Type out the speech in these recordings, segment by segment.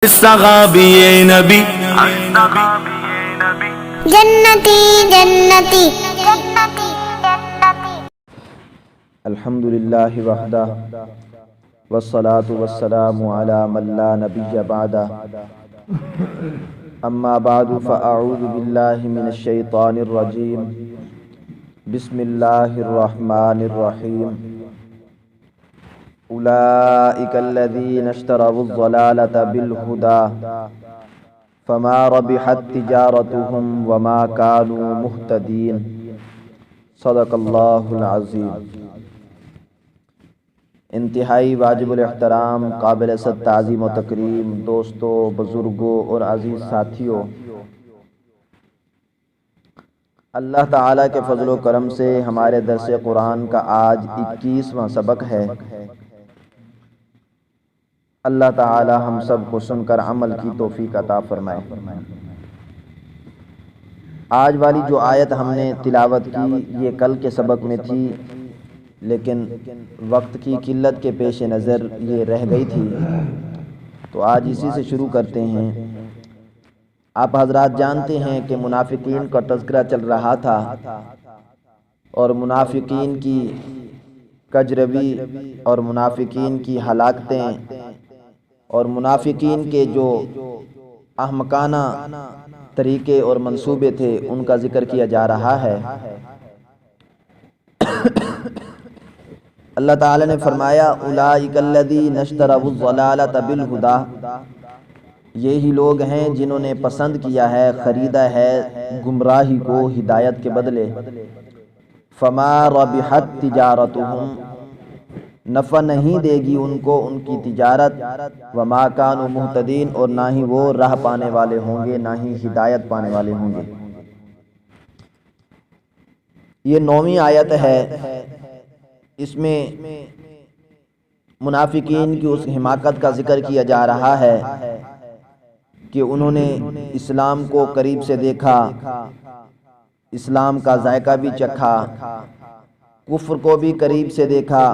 صحابی نبی جنتی جنتی الحمدللہ وحدہ والصلاة والسلام علی من لا نبی بعدہ اما بعد فاعوذ باللہ من الشیطان الرجیم بسم اللہ الرحمن الرحیم اولئک الذین اشتروا الضلالة بالہدى فما ربحت تجارتهم وما كانوا مہتدین صدق اللہ العظیم۔ انتہائی واجب الاحترام، قابل صد تعظیم و تکریم دوستوں، بزرگوں اور عزیز ساتھیوں، اللہ تعالیٰ کے فضل و کرم سے ہمارے درس قرآن کا آج 21واں سبق ہے۔ اللہ تعالیٰ ہم سب کو سن کر عمل کی توفیق عطا فرمائے۔ آج والی جو آیت ہم نے تلاوت کی یہ کل کے سبق میں تھی، لیکن وقت کی قلت کے پیش نظر یہ رہ گئی تھی، تو آج اسی سے شروع کرتے ہیں۔ آپ حضرات جانتے ہیں کہ منافقین کا تذکرہ چل رہا تھا، اور منافقین کی کجروی اور منافقین کی ہلاکتیں اور منافقین کے جو احمقانہ طریقے اور منصوبے تھے ان کا ذکر کیا جا رہا ہے۔ اللہ تعالی نے فرمایا اولئک الذین اشتروا الضلالۃ بالہدی، یہی لوگ ہیں جنہوں نے پسند کیا ہے، خریدا ہے گمراہی کو ہدایت کے بدلے۔ فما ربحت تجارتهم، نفع نہیں دے گی ان کو ان کی تجارت، وما كانوا مہتدین، اور نہ ہی وہ راہ پانے والے ہوں گے، نہ ہی ہدایت پانے والے ہوں گے۔ یہ 9ویں آیت ہے، اس میں منافقین کی اس حماقت کا ذکر کیا جا رہا ہے کہ انہوں نے اسلام کو قریب سے دیکھا، اسلام کا ذائقہ بھی چکھا، کفر کو بھی قریب سے دیکھا،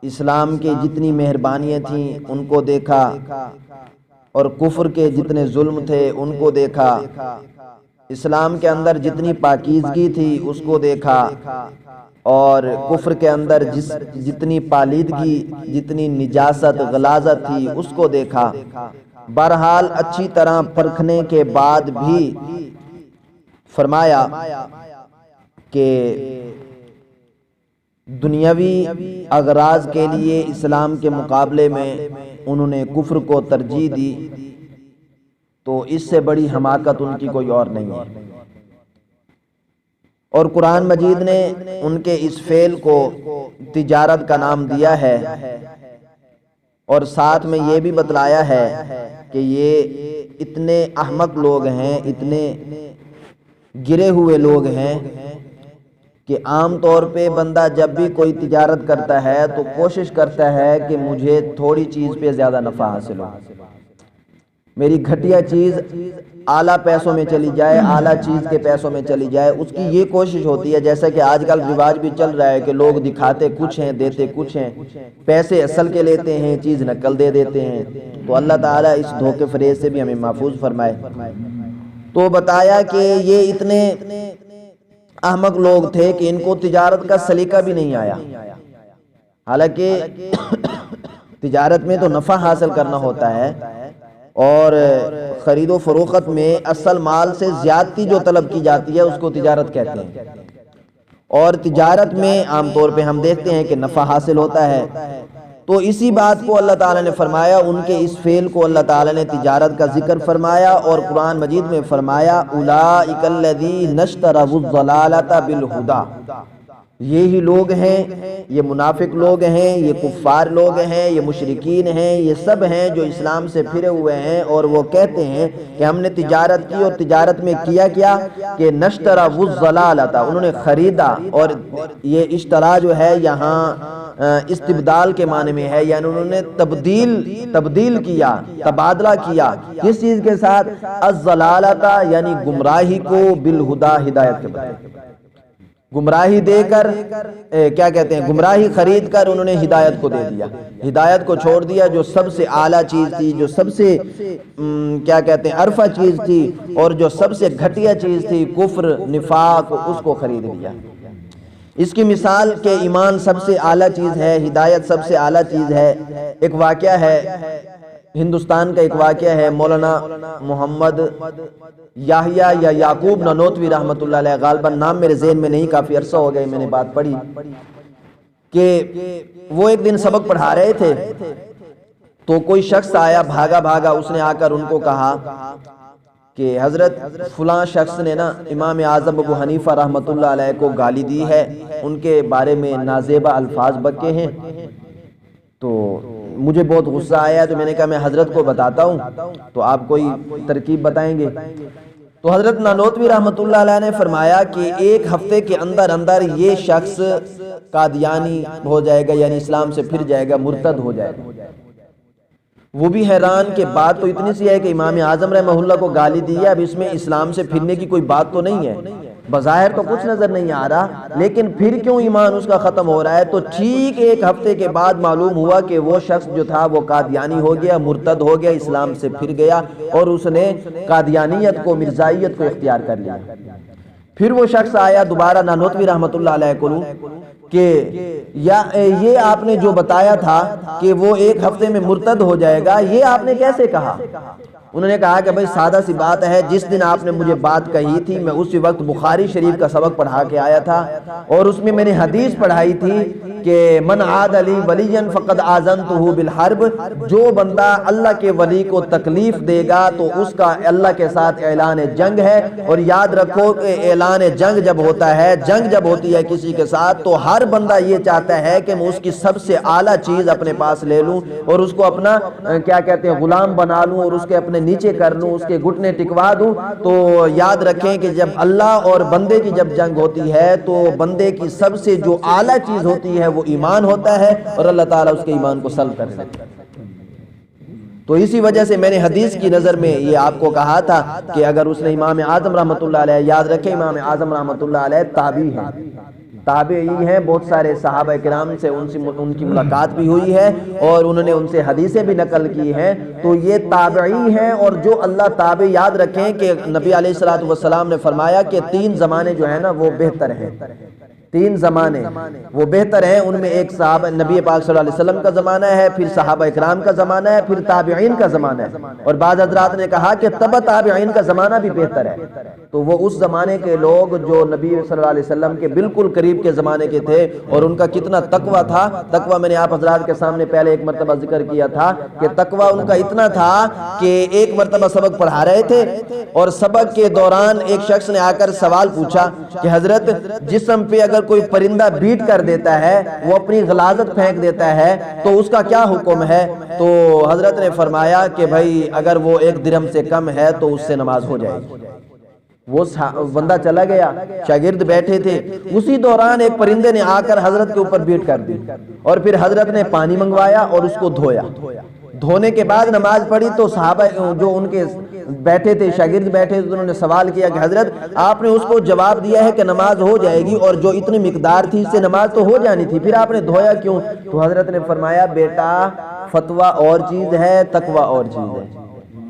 اسلام کے جتنی مہربانیاں تھیں ان کو دیکھا، اور کفر کے جتنے ظلم تھے ان کو دیکھا، اسلام کے اندر جتنی پاکیزگی تھی اس کو دیکھا، اور کفر کے اندر جتنی پالیدگی، جتنی نجاست غلاظت تھی اس کو دیکھا۔ بہرحال اچھی طرح پرکھنے کے بعد بھی فرمایا کہ دنیاوی اغراض کے لیے اسلام کے مقابلے میں انہوں نے کفر کو ترجیح دی، تو اس سے بڑی حماقت ان کی کوئی اور نہیں ہے۔ اور قرآن مجید نے ان کے اس فعل کو تجارت کا نام دیا ہے، اور ساتھ میں یہ بھی بتلایا ہے کہ یہ اتنے احمق لوگ ہیں، اتنے گرے ہوئے لوگ ہیں کہ عام طور پہ بندہ جب بھی کوئی تجارت کرتا ہے تو کوشش کرتا ہے کہ مجھے تھوڑی چیز پہ زیادہ نفع حاصل ہو، میری گھٹیا چیز اعلیٰ پیسوں میں چلی جائے، اعلیٰ چیز کے پیسوں میں چلی جائے، اس کی یہ کوشش ہوتی ہے۔ جیسا کہ آج کل رواج بھی چل رہا ہے کہ لوگ دکھاتے کچھ ہیں دیتے کچھ ہیں، پیسے اصل کے لیتے ہیں، چیز نقل دے دیتے ہیں۔ تو اللہ تعالیٰ اس دھوکے فریب سے بھی ہمیں محفوظ فرمائے۔ تو بتایا کہ یہ اتنے احمق لوگ تھے کہ ان کو تجارت کا سلیقہ بھی نہیں آیا، حالانکہ تجارت میں تو نفع حاصل کرنا ہوتا ہے، اور خرید و فروخت میں اصل مال سے زیادتی جو طلب کی جاتی ہے اس کو تجارت کہتے ہیں، اور تجارت میں عام طور پہ ہم دیکھتے ہیں کہ نفع حاصل ہوتا ہے۔ تو اسی بات کو اللہ تعالیٰ نے فرمایا، ان کے اس فعل کو اللہ تعالیٰ نے تجارت کا ذکر فرمایا، اور قرآن مجید میں فرمایا اولئک الذین اشتروا الضلالۃ بالہدی، یہی لوگ ہیں، یہ منافق لوگ ہیں، یہ کفار لوگ ہیں، یہ مشرکین ہیں، یہ سب ہیں جو اسلام سے پھرے ہوئے ہیں، اور وہ کہتے ہیں کہ ہم نے تجارت کی، اور تجارت میں کیا کیا کہ نشتروا الضلالۃ، انہوں نے خریدا، اور یہ اشترا جو ہے یہاں استبدال کے معنی میں ہے، یعنی انہوں نے تبدیل کیا، تبادلہ کیا، کس چیز کے ساتھ؟ الضلالۃ، یعنی گمراہی کو، بالہدی، ہدایت کے بدلے۔ گمراہی دے کر کیا کہتے ہیں، گمراہی خرید کر انہوں نے ہدایت کو دے دیا، ہدایت کو چھوڑ دیا، جو سب سے اعلیٰ چیز تھی، جو سب سے کیا کہتے ہیں عرفہ چیز تھی، اور جو سب سے گھٹیا چیز تھی کفر نفاق، اس کو خرید لیا۔ اس کی مثال کہ ایمان سب سے اعلیٰ چیز ہے، ہدایت سب سے اعلیٰ چیز ہے۔ ایک واقعہ ہے ہندوستان کا، ایک واقعہ ہے مولانا محمد یحییٰ یا یعقوب نانوتوی رحمۃ اللہ علیہ، غالباً نام میرے ذہن میں نہیں، کافی عرصہ ہو گئے میں نے بات پڑھی، کہ وہ ایک دن سبق پڑھا رہے تھے تو کوئی شخص آیا بھاگا بھاگا، اس نے آ کر ان کو کہا کہ حضرت فلاں شخص نے نا امام اعظم ابو حنیفہ رحمۃ اللہ علیہ کو گالی دی ہے، ان کے بارے میں نازیبہ الفاظ بکے ہیں۔ تو مجھے بہت غصہ آیا، تو میں نے کہا میں حضرت کو بتاتا ہوں، تو آپ کوئی ترکیب بتائیں گے؟ تو حضرت نانوتوی رحمۃ اللہ علیہ نے فرمایا کہ ایک ہفتے کے اندر اندر یہ شخص قادیانی ہو جائے گا، یعنی اسلام سے پھر جائے گا، مرتد ہو جائے گا۔ وہ بھی حیران کہ بات تو اتنی سی ہے کہ امام اعظم رحمہ اللہ کو گالی دی ہے، اب اس میں اسلام سے پھرنے کی کوئی بات تو نہیں ہے، بظاہر تو کچھ نظر نہیں آ رہا، لیکن پھر کیوں ایمان اس کا ختم ہو رہا ہے؟ تو ٹھیک ایک ہفتے کے بعد معلوم ہوا کہ وہ شخص جو تھا وہ قادیانی ہو گیا، مرتد ہو گیا، اسلام سے پھر گیا، اور اس نے قادیانیت کو، مرزائیت کو اختیار کر لیا۔ پھر وہ شخص آیا دوبارہ نانوتوی رحمۃ اللہ علیہ کو کہ یہ آپ نے جو بتایا تھا کہ وہ ایک ہفتے میں مرتد ہو جائے گا، یہ آپ نے کیسے کہا؟ انہوں نے کہا کہ بھائی سادہ سی بات ہے، جس دن آپ نے مجھے بات کہی تھی میں اسی وقت بخاری شریف کا سبق پڑھا کے آیا تھا، اور اس میں میں نے حدیث پڑھائی تھی کہ من عاد لی ولیا فقد آذنتہ بالحرب، جو بندہ اللہ کے ولی کو تکلیف دے گا تو اس کا اللہ کے ساتھ اعلان جنگ ہے۔ اور یاد رکھو کہ اعلان جنگ جب ہوتا ہے، جنگ جب ہوتی ہے کسی کے ساتھ، تو ہر بندہ یہ چاہتا ہے کہ میں اس کی سب سے اعلیٰ چیز اپنے پاس لے لوں اور اس کو اپنا کیا کہتے ہیں غلام بنا لوں، اور اس کے اپنے نیچے کر لوں، اس کے گھٹنے ٹکوا دوں۔ تو یاد رکھیں کہ جب اللہ اور بندے کی جب جنگ ہوتی ہے تو بندے کی سب سے جو اعلیٰ چیز ہوتی ہے وہ ایمان ہوتا ہے، اور اللہ تعالیٰ اس کے ایمان کو سلب کر لیتا ہے۔ تو اسی وجہ سے میں نے حدیث کی نظر میں یہ آپ کو کہا تھا کہ اگر اس نے امام اعظم رحمۃ اللہ علیہ، یاد رکھیں امام اعظم رحمۃ اللہ علیہ تابعی ہیں، تابعی ہیں، بہت سارے صحابہ کرام سے ان کی ملاقات بھی ہوئی ہے اور انہوں نے ان سے حدیثیں بھی نقل کی ہیں، تو یہ تابعی ہیں۔ اور جو اللہ تابع، یاد رکھیں کہ نبی علیہ الصلوۃ والسلام نے فرمایا کہ 3 زمانے جو ہیں نا وہ بہتر ہیں، 3 زمانے وہ بہتر ہیں، ان میں ایک صحابہ نبی پاک صلی اللہ علیہ وسلم کا زمانہ ہے، پھر صحابہ اکرام کا زمانہ ہے، پھر تابعین کا زمانہ ہے، اور بعض حضرات نے کہا کہ تبع تابعین کا زمانہ بھی بہتر ہے۔ تو وہ اس زمانے کے لوگ جو نبی صلی اللہ علیہ وسلم کے بالکل قریب کے زمانے کے تھے، اور ان کا کتنا تقوی تھا۔ تقوی میں نے آپ حضرات کے سامنے پہلے ایک مرتبہ ذکر کیا تھا کہ تقوی ان کا اتنا تھا کہ ایک مرتبہ سبق پڑھا رہے تھے اور سبق کے دوران ایک شخص نے آ کر سوال پوچھا کہ حضرت جسم پہ اگر کوئی پرندہ بیٹ کر دیتا ہے، وہ اپنی غلاظت پھینک دیتا ہے، تو اس کا کیا حکم ہے؟ تو حضرت نے فرمایا کہ بھائی اگر وہ 1 درہم سے کم ہے تو اس سے نماز ہو جائے گی۔ وہ بندہ چلا گیا، شاگرد بیٹھے تھے، اسی دوران ایک پرندے نے آ کر حضرت کے اوپر بیٹ کر دی، اور پھر حضرت نے پانی منگوایا اور اس کو دھویا۔ دھونے کے بعد نماز پڑھی تو صحابہ جو ان کے بیٹھے تھے، شاگرد بیٹھے تھے، انہوں نے سوال کیا کہ حضرت آپ نے اس کو جواب دیا ہے کہ نماز ہو جائے گی، اور جو اتنی مقدار تھی اس سے نماز تو ہو جانی تھی، پھر آپ نے دھویا کیوں؟ تو حضرت نے فرمایا بیٹا فتویٰ اور چیز ہے، تقوی اور چیز ہے۔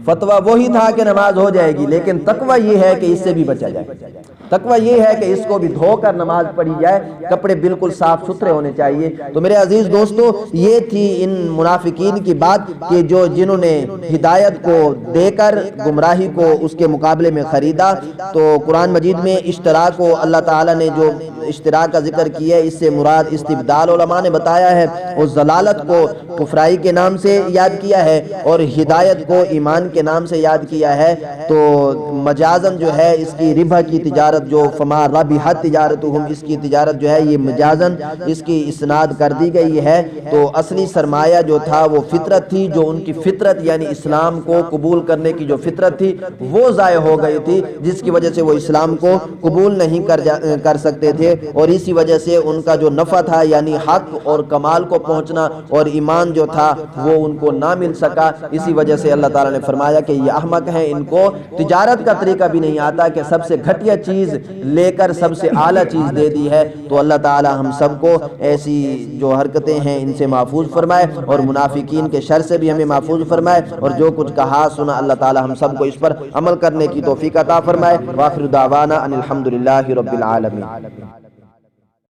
فتویٰ وہی تھا کہ نماز ہو جائے گی، لیکن تقوی یہ ہے کہ اس سے بھی بچا جائے۔ تقوی یہ ہے کہ اس کو بھی دھو کر نماز پڑھی جائے، کپڑے بالکل صاف ستھرے ہونے چاہیے۔ تو میرے عزیز دوستو، یہ تھی ان منافقین کی بات کہ جنہوں نے ہدایت کو دے کر گمراہی کو اس کے مقابلے میں خریدا۔ تو قرآن مجید میں اشتراک کو اللہ تعالیٰ نے جو اشتراک کا ذکر کیا ہے، اس سے مراد استبدال علماء نے بتایا ہے، اور ضلالت کو کفرائی کے نام سے یاد کیا ہے، اور ہدایت کو ایمان کے نام سے یاد کیا ہے۔ تو مجازن جو ہے اس کی ربح کی تجارت جو فما ربحت تجارتہم، اس کی تجارت جو ہے یہ مجازن اس کی اسناد کر دی گئی ہے۔ تو اصلی سرمایہ جو تھا وہ فطرت تھی، جو ان کی فطرت یعنی اسلام کو قبول کرنے کی جو فطرت تھی وہ ضائع ہو گئی تھی، جس کی وجہ سے وہ اسلام کو قبول نہیں کر سکتے تھے، اور اسی وجہ سے ان کا جو نفع تھا یعنی حق اور کمال کو پہنچنا اور ایمان جو تھا وہ ان کو نہ مل سکا۔ اسی وجہ سے اللہ تعالیٰ نے فرمایا فرمایا کہ یہ احمق ہیں، ان کو تجارت کا طریقہ بھی نہیں آتا کہ سب سے گھٹیا چیز لے کر سب سے اعلیٰ چیز دے دی ہے۔ تو اللہ تعالی ہم سب کو ایسی جو حرکتیں ہیں ان سے محفوظ فرمائے، اور منافقین کے شر سے بھی ہمیں محفوظ فرمائے، اور جو کچھ کہا سنا اللہ تعالی ہم سب کو اس پر عمل کرنے کی توفیق عطا فرمائے۔ وآخر دعوانا ان الحمدللہ رب العالمین۔